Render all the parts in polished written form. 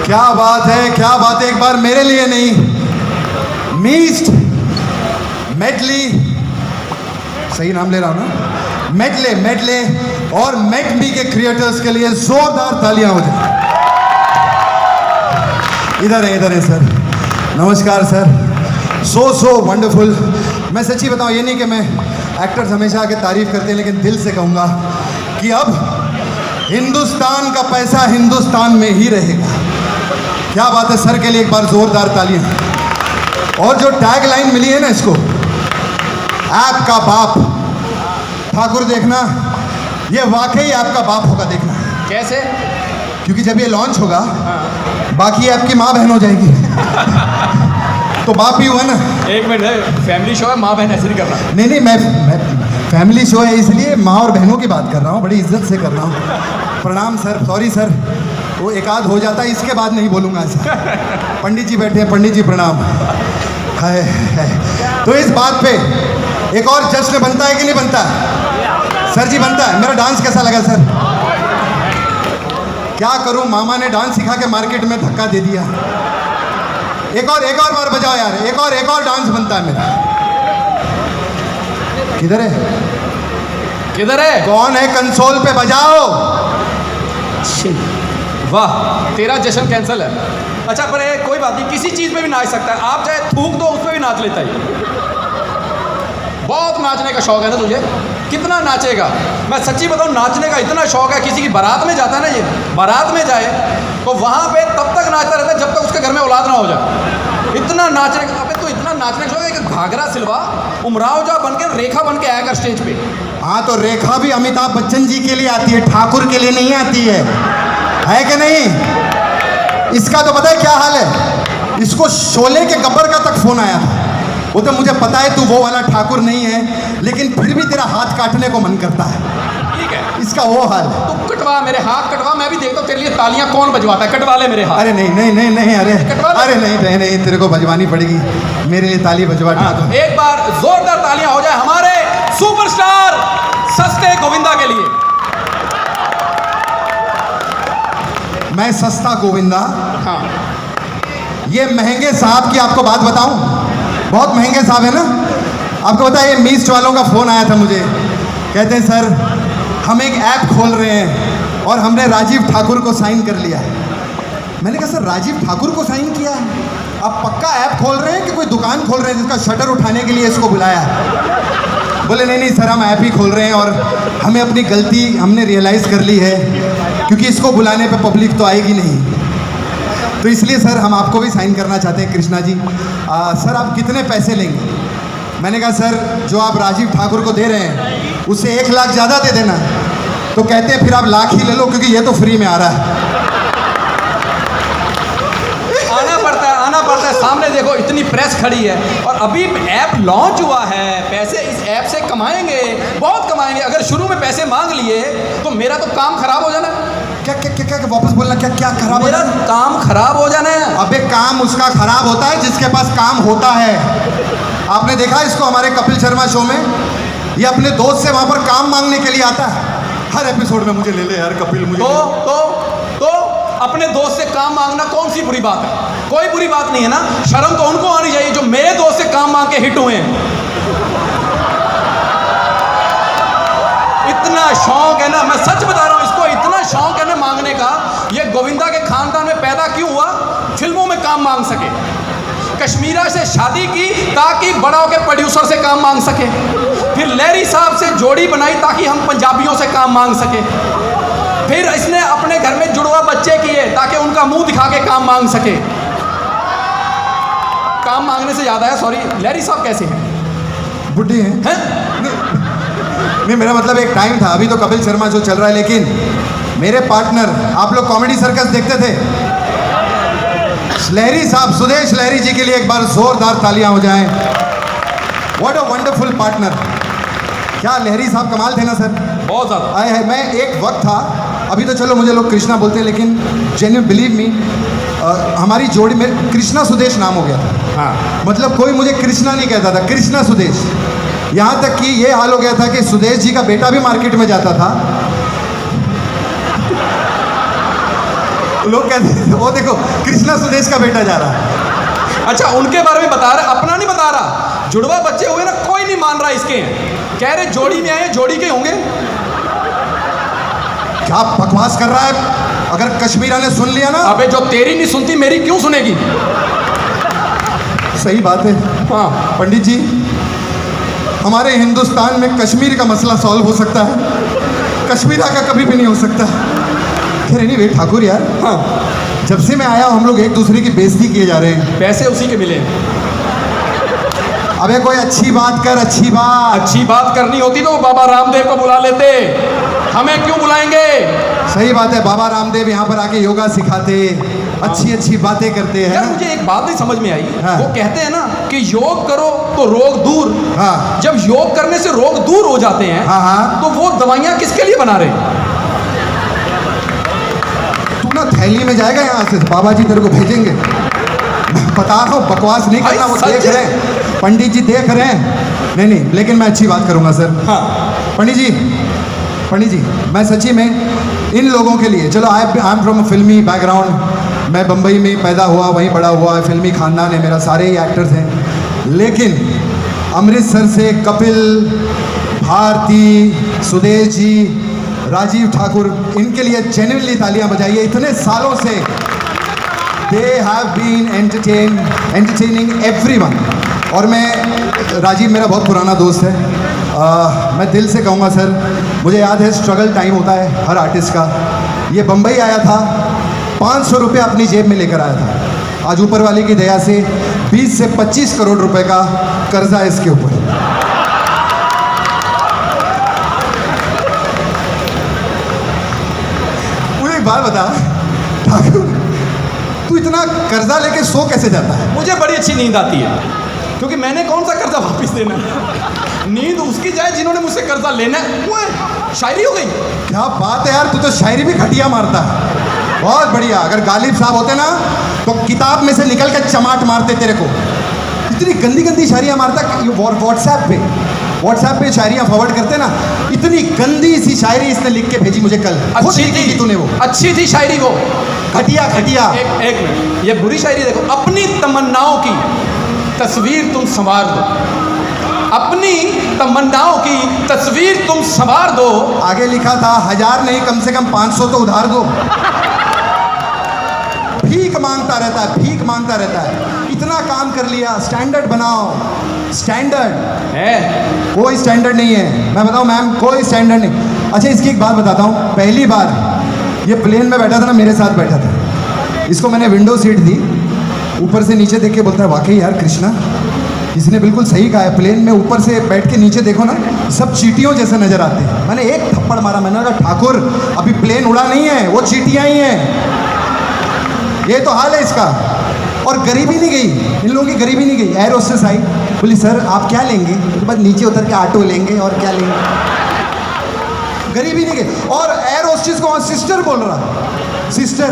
क्या बात है, क्या बात है। एक बार मेरे लिए नहीं, मीस्ट मेडली, सही नाम ले रहा हूं ना, मेडले और मेडमी के क्रिएटर्स के लिए जोरदार तालियां हो जाए। इधर है सर, नमस्कार सर। So wonderful. मैं सच्ची बताऊं, ये नहीं कि मैं, एक्टर्स हमेशा आके तारीफ करते हैं, लेकिन दिल से कहूंगा कि अब हिंदुस्तान का पैसा हिंदुस्तान में ही रहेगा। क्या बात है सर के लिए एक बार जोरदार तालियां। और जो टैग लाइन मिली है ना इसको, ऐप का बाप ठाकुर, देखना ये वाकई आपका बाप होगा। देखना कैसे? क्योंकि जब ये लॉन्च होगा बाकी आपकी माँ बहन हो जाएगी तो बाप ही हुआ ना। एक मिनट, फैमिली शो है, माँ बहन ऐसे नहीं करना। नहीं, मैं फैमिली शो है इसलिए माँ और बहनों की बात कर रहा हूँ, बड़ी इज्जत से कर रहा हूँ। प्रणाम सर, सॉरी सर, वो एक आध हो जाता है, इसके बाद नहीं बोलूँगा ऐसा। पंडित जी बैठे हैं, पंडित जी प्रणाम। है। तो इस बात पे एक और जश्न बनता है कि नहीं बनता? सर जी बनता है। मेरा डांस कैसा लगा सर? क्या करूं, मामा ने डांस सिखा के मार्केट में धक्का दे दिया। एक और बार बजाओ यार, एक और डांस बनता है मेरा। किधर है? कौन है कंसोल पे? बजाओ। वाह, तेरा जश्न कैंसिल है। अच्छा, पर कोई बात नहीं, किसी चीज़ में भी नाच सकता है। आप चाहे थूक दो, उस पर भी नाच लेता है। बहुत नाचने का शौक है ना तुझे? कितना नाचेगा? मैं सच्ची बताऊं, नाचने का इतना शौक है, किसी की बारात में जाता है ना, ये बारात में जाए तो वहाँ पे तब तक नाचता रहता है जब तक उसके घर में औलाद ना हो जाए। इतना नाचने का, अबे तो इतना नाचने का शौक है कि घाघरा सिलवा, उमराव जा बन के, रेखा बन के आया कर स्टेज पे। हाँ, तो रेखा भी अमिताभ बच्चन जी के लिए आती है, ठाकुर के लिए नहीं आती है कि नहीं? इसका तो पता है क्या हाल है, इसको शोले के गब्बर का तक फोन आया था। वो तो मुझे पता है तू वो वाला ठाकुर नहीं है, लेकिन फिर भी तेरा हाथ काटने को मन करता है। ठीक है, इसका वो हाल। तू कटवा, मेरे हाथ कटवा, मैं भी देखता हूँ तेरे लिए तालियां कौन बजवाता है। कटवा ले मेरे हाथ। अरे नहीं, अरे नहीं, तेरे को बजवानी पड़ेगी, मेरे लिए ताली बजवा। हाँ, एक बार जोरदार तालियां हो जाए हमारे सुपरस्टार सस्ते गोविंदा के लिए। मैं सस्ता गोविंदा? हाँ, ये महंगे साहब की आपको बात बताऊं, बहुत महंगे साहब है ना। आपको पता है, ये मीस्ट वालों का फ़ोन आया था मुझे, कहते हैं सर हम एक ऐप खोल रहे हैं और हमने राजीव ठाकुर को साइन कर लिया है। मैंने कहा सर राजीव ठाकुर को साइन किया है? आप पक्का ऐप खोल रहे हैं कि कोई दुकान खोल रहे हैं जिसका शटर उठाने के लिए इसको बुलाया है? बोले नहीं सर, हम ऐप ही खोल रहे हैं और हमें अपनी गलती हमने रियलाइज़ कर ली है, क्योंकि इसको बुलाने पर पब्लिक तो आएगी नहीं, तो इसलिए सर हम आपको भी साइन करना चाहते हैं। कृष्णा जी, सर आप कितने पैसे लेंगे? मैंने कहा सर जो आप राजीव ठाकुर को दे रहे हैं उससे 1 लाख ज़्यादा दे देना। तो कहते हैं फिर आप लाख ही ले लो, क्योंकि ये तो फ्री में आ रहा है। आना पड़ता है। सामने देखो इतनी प्रेस खड़ी है और अभी ऐप लॉन्च हुआ है, पैसे इस ऐप से कमाएंगे, बहुत कमाएंगे। अगर शुरू में पैसे मांग लिए तो मेरा तो काम खराब हो जाना। क्या वापस बोलना, क्या खराब? मेरा काम खराब हो जाना है। अबे काम उसका खराब होता है जिसके पास काम होता है। आपने देखा इसको हमारे कपिल शर्मा शो में, ये अपने दोस्त से वहां पर काम मांगने के लिए आता है हर एपिसोड में। मुझे ले ले यार कपिल, मुझे तो अपने दोस्त से काम मांगना कौन सी बुरी बात है? कोई बुरी बात नहीं है ना। शर्म तो उनको आनी चाहिए जो मेरे दोस्त से काम मांग के हिट हुए हैं। इतना शौक है ना, मैं सच बता रहा हूं, इसको इतना शौक है ना मांगने का। ये गोविंदा के खानदान में पैदा क्यों हुआ? फिल्मों में काम मांग सके। कश्मीरा से शादी की ताकि बड़ा होकर प्रोड्यूसर से काम मांग सके। फिर लहरी साहब से जोड़ी बनाई ताकि हम पंजाबियों से काम मांग सके। फिर इसने अपने घर में जुड़वा बच्चे किए ताकि उनका मुंह दिखा के काम मांग सके। काम मांगने से याद आया, सॉरी, लहरी साहब कैसे हैं? बुढ़े हैं? नहीं, मेरा मतलब एक टाइम था, अभी तो कपिल शर्मा जो चल रहा है, लेकिन मेरे पार्टनर, आप लोग कॉमेडी सर्कस देखते थे, लहरी साहब, सुदेश लहरी जी के लिए एक बार जोरदार तालियां हो जाएं। What a wonderful partner. क्या लहरी साहब कमाल थे ना सर, बहुत ज़्यादा। आए है, मैं एक वक्त था, अभी तो चलो मुझे लोग कृष्णा बोलते हैं, लेकिन जेन्युइन बिलीव मी, हमारी जोड़ी में कृष्णा सुदेश नाम हो गया था। हाँ, मतलब कोई मुझे कृष्णा नहीं कहता था, कृष्णा सुदेश। यहाँ तक कि ये हाल हो गया था कि सुदेश जी का बेटा भी मार्केट में जाता था लोग कहते हैं वो देखो कृष्णा सुदेश का बेटा जा रहा है। अच्छा, उनके बारे में बता रहा, अपना नहीं बता रहा। जुड़वा बच्चे हुए ना, कोई नहीं मान रहा इसके, कह रहे जोड़ी में आए, जोड़ी के होंगे। क्या बकवास कर रहा है? अगर कश्मीरा ने सुन लिया ना। अबे जो तेरी नहीं सुनती मेरी क्यों सुनेगी? सही बात है। हाँ पंडित जी, हमारे हिंदुस्तान में कश्मीर का मसला सॉल्व हो सकता है, कश्मीरा का कभी भी नहीं हो सकता। खैर एनीवे ठाकुर यार, हाँ, जब से मैं आया हूं हम लोग एक दूसरे की बेइज्जती किए जा रहे हैं। पैसे उसी के मिले। अबे कोई अच्छी बात कर, अच्छी बात। अच्छी बात करनी होती तो बाबा रामदेव को बुला लेते, हमें क्यों बुलाएंगे? सही बात है, बाबा रामदेव यहाँ पर आके योगा सिखाते, अच्छी अच्छी बातें करते हैं। यार मुझे एक बात नहीं समझ में आई। हाँ। वो कहते हैं ना कि योग करो तो रोग दूर। हाँ जब योग करने से रोग दूर हो जाते हैं, हाँ हाँ, तो वो दवाइयां किसके लिए बना रहे? तू ना थैली में जाएगा यहाँ से, बाबा जी तेरे को भेजेंगे। मैं बता रहा हूँ, बकवास नहीं करना, वो भाई, देख सच रहे हैं, पंडित जी देख रहे हैं। नहीं नहीं, लेकिन मैं अच्छी बात करूँगा सर। हाँ, पंडित जी मैं सच्ची में इन लोगों के लिए, चलो आई एम फ्रॉम फिल्मी बैकग्राउंड, मैं बम्बई में पैदा हुआ, वहीं बड़ा हुआ, फिल्मी खानदान है मेरा, सारे ही एक्टर्स हैं। लेकिन अमृतसर से कपिल, भारती, सुदेश जी, राजीव ठाकुर, इनके लिए जेन्युइनली तालियां बजाइए। इतने सालों से they have been entertaining everyone. और मैं, राजीव मेरा बहुत पुराना दोस्त है, मैं दिल से कहूँगा सर, मुझे याद है स्ट्रगल टाइम होता है हर आर्टिस्ट का। ये बम्बई आया था, 500 रुपये अपनी जेब में लेकर आया था। आज ऊपर वाले की दया से 20 से 25 करोड़ रुपए का कर्जा है इसके ऊपर। मुझे एक बात बता ठाकुर, तू इतना कर्जा लेके सो कैसे जाता है? मुझे बड़ी अच्छी नींद आती है, क्योंकि मैंने कौन सा कर्जा वापस देना है। नींद उसकी जाए जिन्होंने मुझसे कर्जा लेना है। वो है, शायरी हो गई। क्या बात है यार, तू तो शायरी भी घटिया मारता है। बहुत बढ़िया। अगर गालिब साहब होते ना तो किताब में से निकल के चमाट मारते तेरे को। इतनी गंदी गंदी शायरियाँ मारता। व्हाट्सएप पे शायरियाँ फॉरवर्ड करते ना, इतनी गंदी सी शायरी इसने लिख के भेजी मुझे कल। खुद अच्छी लिखी थी तूने वो। अच्छी थी शायरी वो। घटिया घटिया। एक मिनट, ये बुरी शायरी देखो। अपनी तमन्नाओं की तस्वीर तुम संवार दो, अपनी तमन्नाओं की तस्वीर तुम संवार दो। आगे लिखा था 1000 नहीं, कम से कम 500 तो उधार दो। भीख मांगता रहता है, भीख मांगता रहता है। इतना काम कर लिया, स्टैंडर्ड बनाओ। स्टैंडर्ड है, कोई स्टैंडर्ड नहीं है। मैं बताऊं मैम, कोई स्टैंडर्ड नहीं। अच्छा इसकी एक बात बताता हूँ। पहली बार ये प्लेन में बैठा था ना, मेरे साथ बैठा था, इसको मैंने विंडो सीट दी, ऊपर से नीचे देख के बोलता है वाकई यार कृष्णा, इसने बिल्कुल सही कहा है। प्लेन में ऊपर से बैठ के नीचे देखो ना, सब चींटियों जैसे नजर आते हैं। मैंने एक थप्पड़ मारा, मैंने कहा ठाकुर अभी प्लेन उड़ा नहीं है, वो चींटियां ही हैं। ये तो हाल है इसका। और गरीबी नहीं गई, इन लोगों की गरीबी नहीं गई। एयर होस्टेस आई, बोली सर आप क्या लेंगे? तो बस नीचे उतर के ऑटो लेंगे और क्या लेंगे। गरीबी नहीं गई। और एयर होस्टेस को सिस्टर बोल रहा, सिस्टर।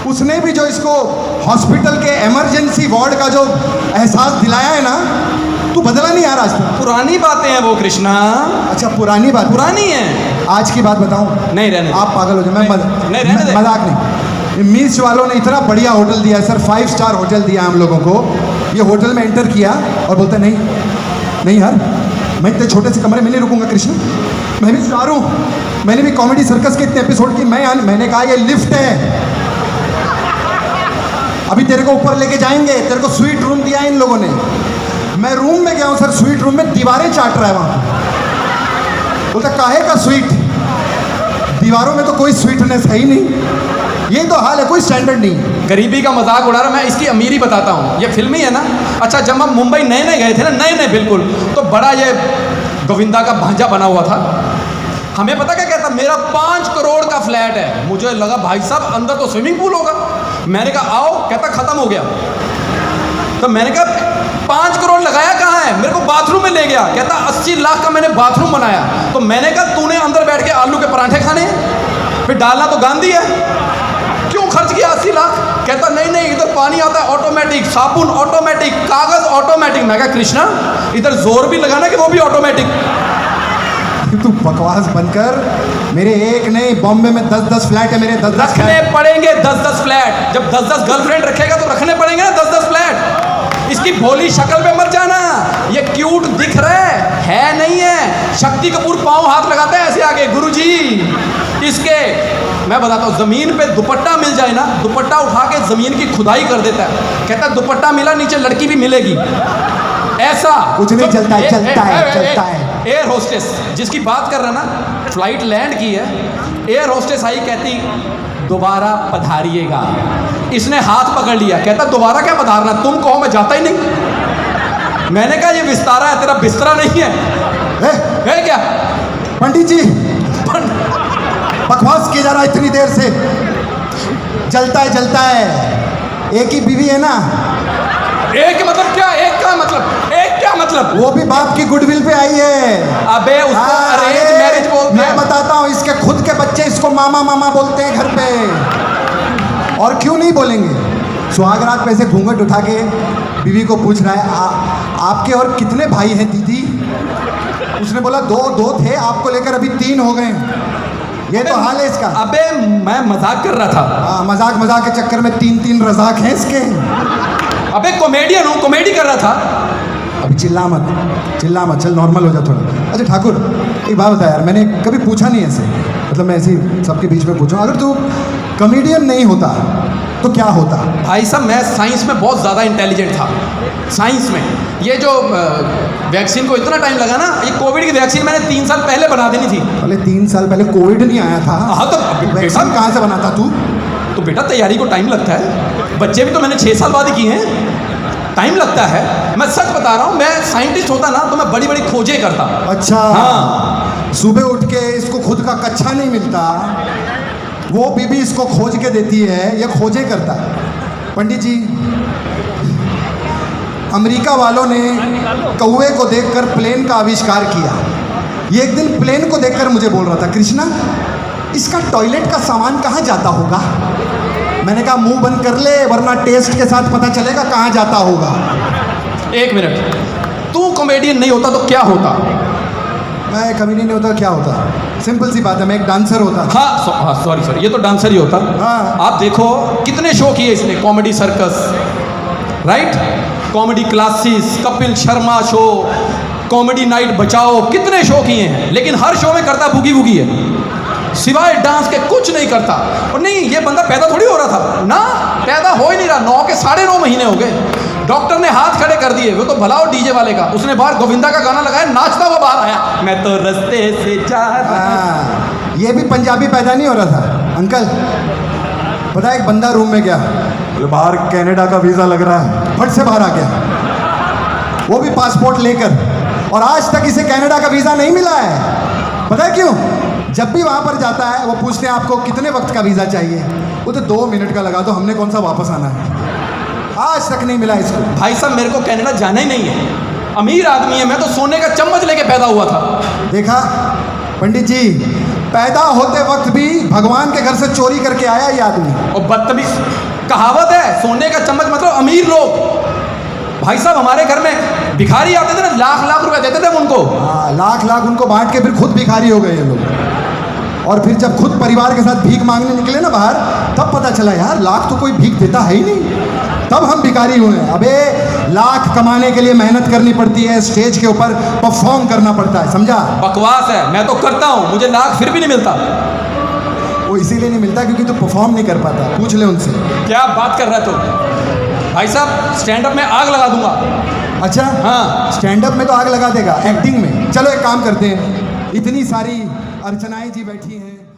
उसने भी जो इसको हॉस्पिटल के इमरजेंसी वार्ड का जो एहसास दिलाया है ना, तू बदला नहीं यार आज तक। पुरानी बातें हैं वो कृष्णा। अच्छा पुरानी बात, पुरानी है। आज की बात बताऊं? नहीं रहने दे। आप पागल हो जाए। नहीं, रहने दे। मजाक नहीं। मीस वालों ने इतना बढ़िया होटल दिया है सर, 5 स्टार होटल दिया हम लोगों को। ये होटल में एंटर किया और बोलता नहीं नहीं यार, मैं इतने छोटे से कमरे में नहीं रुकूंगा कृष्ण, मैं भी स्टार हूँ, मैंने भी कॉमेडी सर्कस के इतने एपिसोड की। मैंने कहा ये लिफ्ट है, अभी तेरे को ऊपर लेके जाएंगे, तेरे को स्वीट रूम दिया है इन लोगों ने। मैं रूम में गया हूँ सर, स्वीट रूम में दीवारें चाट रहा है वहाँ। बोलता काहे का स्वीट, दीवारों में तो कोई स्वीटनेस है ही नहीं। ये तो हाल है, कोई स्टैंडर्ड नहीं। गरीबी का मजाक उड़ा रहा। मैं इसकी अमीरी बताता हूँ। ये फिल्मी है ना। अच्छा जब हम मुंबई नए नए गए थे ना, नए नए बिल्कुल, तो बड़ा ये गोविंदा का भांजा बना हुआ था। हमें पता क्या कहता, मेरा 5 करोड़ का फ्लैट है। मुझे लगा भाई साहब अंदर तो स्विमिंग पूल होगा। मैंने कहा आओ, कहता खत्म हो गया। तो मैंने कहा 5 करोड़ लगाया कहाँ है? मेरे को बाथरूम में ले गया। कहता 80 लाख का मैंने बाथरूम बनाया। तो मैंने कहा तूने अंदर बैठ के आलू के पराठे खाने, फिर डालना तो गांधी है, क्यों खर्च किया 80 लाख? कहता नहीं नहीं, इधर पानी आता है ऑटोमेटिक, साबुन ऑटोमेटिक, कागज ऑटोमेटिक। मैं कहा कृष्णा इधर जोर भी लगाना कि वो भी ऑटोमेटिक। तू बकवास बनकर मेरे एक नहीं बॉम्बे में 10-10 फ्लैट है मेरे 10-10 रखने पड़ेंगे 10-10 फ्लैट। जब 10-10 गर्लफ्रेंड रखेगा तो रखने पड़ेंगे ना 10-10 फ्लैट। इसकी भोली शक्ल पे मत जाना, ये क्यूट दिख रहा है नहीं है। शक्ति कपूर पांव हाथ लगाते हैं ऐसे आगे, गुरुजी इसके मैं बताता हूँ, जमीन पे दुपट्टा मिल जाए ना, दुपट्टा उठा के जमीन की खुदाई कर देता है। कहता है दुपट्टा मिला, नीचे लड़की भी मिलेगी। ऐसा कुछ नहीं चलता है, चलता है। एयर होस्टेस जिसकी बात कर रहा ना, फ्लाइट लैंड की है, एयर होस्टेस आई, कहती दोबारा पधारिएगा। इसने हाथ पकड़ लिया, कहता दोबारा क्या पधारना, तुम कहो मैं जाता ही नहीं। मैंने कहा ये विस्तारा है, तेरा बिस्तरा नहीं है क्या? पंडित जी बकवास किया जा रहा है इतनी देर से। जलता है। एक ही बीवी है ना? एक मतलब क्या? एक क्या मतलब? वो भी बाप की गुडविल पे आई है। अबे उसको अरेंज मैरिज बोलते हैं। मैं बताता हूँ, इसके खुद के बच्चे इसको मामा बोलते हैं घर पे। और क्यों नहीं बोलेंगे? सुहागरात पे से घूंघट उठा के बीवी को पूछ रहा है, आपके और कितने भाई हैं दीदी? उसने बोला दो थे, आपको लेकर अभी 3 हो गए। ये तो हाल है इसका। अबे मैं मजाक कर रहा था। हाँ, मजाक के चक्कर में 3 रजाक हैं इसके। अबे कॉमेडियन हूँ, कॉमेडी कर रहा था। अभी चिल्ला मत, चल नॉर्मल हो जा थोड़ा। अच्छा ठाकुर, एक बात बता यार, मैंने कभी पूछा नहीं ऐसे, मतलब मैं ऐसे ही सबके बीच में पूछूं, अगर तू कॉमेडियन नहीं होता तो क्या होता? भाई साहब मैं साइंस में बहुत ज़्यादा इंटेलिजेंट था। साइंस में ये जो वैक्सीन को इतना टाइम लगा ना, ये कोविड की वैक्सीन मैंने 3 साल पहले बना देनी थी। पहले 3 साल पहले कोविड नहीं आया था? हाँ तो वैक्सीन कहाँ से बनाता तू? तो बेटा तैयारी को टाइम लगता है, बच्चे भी तो मैंने 6 साल बाद ही किए हैं, टाइम लगता है। मैं सच बता रहा हूँ, मैं साइंटिस्ट होता ना तो मैं बड़ी बड़ी खोजें करता। अच्छा हाँ। सुबह उठ के इसको खुद का कच्चा नहीं मिलता, वो बीबी इसको खोज के देती है, ये खोजें करता है। पंडित जी, अमेरिका वालों ने कौवे को देखकर प्लेन का आविष्कार किया। ये एक दिन प्लेन को देखकर मुझे बोल रहा था, कृष्णा इसका टॉयलेट का सामान कहाँ जाता होगा? मैंने कहा मुंह बंद कर ले, वरना टेस्ट के साथ पता चलेगा कहाँ जाता होगा। 1 मिनट, तू कॉमेडियन नहीं होता तो क्या होता? मैं कॉमेडियन नहीं होता क्या होता? सिंपल सी बात है, मैं एक डांसर होता। हाँ सॉरी ये तो डांसर ही होता। हाँ। आप देखो कितने शो किए इसने, comedy circus, right, comedy classes, Kapil Sharma show, comedy night बचाओ, कितने शो किए हैं, लेकिन हर शो में करता बुगी बुगी है, सिवाय डांस के कुछ नहीं करता। और नहीं, ये बंदा पैदा थोड़ी हो रहा था ना, पैदा हो ही नहीं रहा। 9 के 9.5 महीने हो गए, डॉक्टर ने हाथ खड़े कर दिए। वो तो भला हो डीजे वाले का, उसने बाहर गोविंदा का गाना लगाया, नाचता हुआ बाहर आया, मैं तो रास्ते से जा रहा। ये भी पंजाबी पैदा नहीं हो रहा था अंकल। पता है, एक बंदा रूम में गया, बाहर कनाडा का वीज़ा लग रहा है, फट से बाहर आ गया, वो भी पासपोर्ट लेकर, और आज तक इसे कनाडा का वीज़ा नहीं मिला है। पता है क्यों? जब भी वहाँ पर जाता है वो पूछते हैं आपको कितने वक्त का वीज़ा चाहिए, वो तो 2 मिनट का लगा दो, हमने कौन सा वापस आना है। आज तक नहीं मिला इसको। भाई साहब मेरे को कनाडा जाना ही नहीं है, अमीर आदमी है, मैं तो सोने का चम्मच लेके पैदा हुआ था। देखा पंडित जी, पैदा होते वक्त भी भगवान के घर से चोरी करके आया ये आदमी। और बदतमीज, कहावत है सोने का चम्मच मतलब अमीर लोग। भाई साहब हमारे घर में भिखारी आते थे ना, लाख रुपए देते थे उनको। हाँ, लाख उनको बांट के फिर खुद भिखारी हो गए ये लोग। और फिर जब खुद परिवार के साथ भीख मांगने निकले ना बाहर, तब पता चला यार लाख तो कोई भीख देता है ही नहीं, तब हम भिखारी हुए। अबे लाख कमाने के लिए मेहनत करनी पड़ती है, स्टेज के ऊपर परफॉर्म करना पड़ता है, समझा? बकवास है, मैं तो करता हूँ, मुझे लाख फिर भी नहीं मिलता। वो इसीलिए नहीं मिलता क्योंकि तू परफॉर्म नहीं कर पाता, पूछ ले उनसे। क्या बात कर रहा है तू? भाई साहब स्टैंड अप में आग लगा दूंगा। अच्छा हाँ, स्टैंड अप में तो आग लगा देगा, एक्टिंग में चलो एक काम करते हैं, इतनी सारी अर्चनाएं जी बैठी हैं।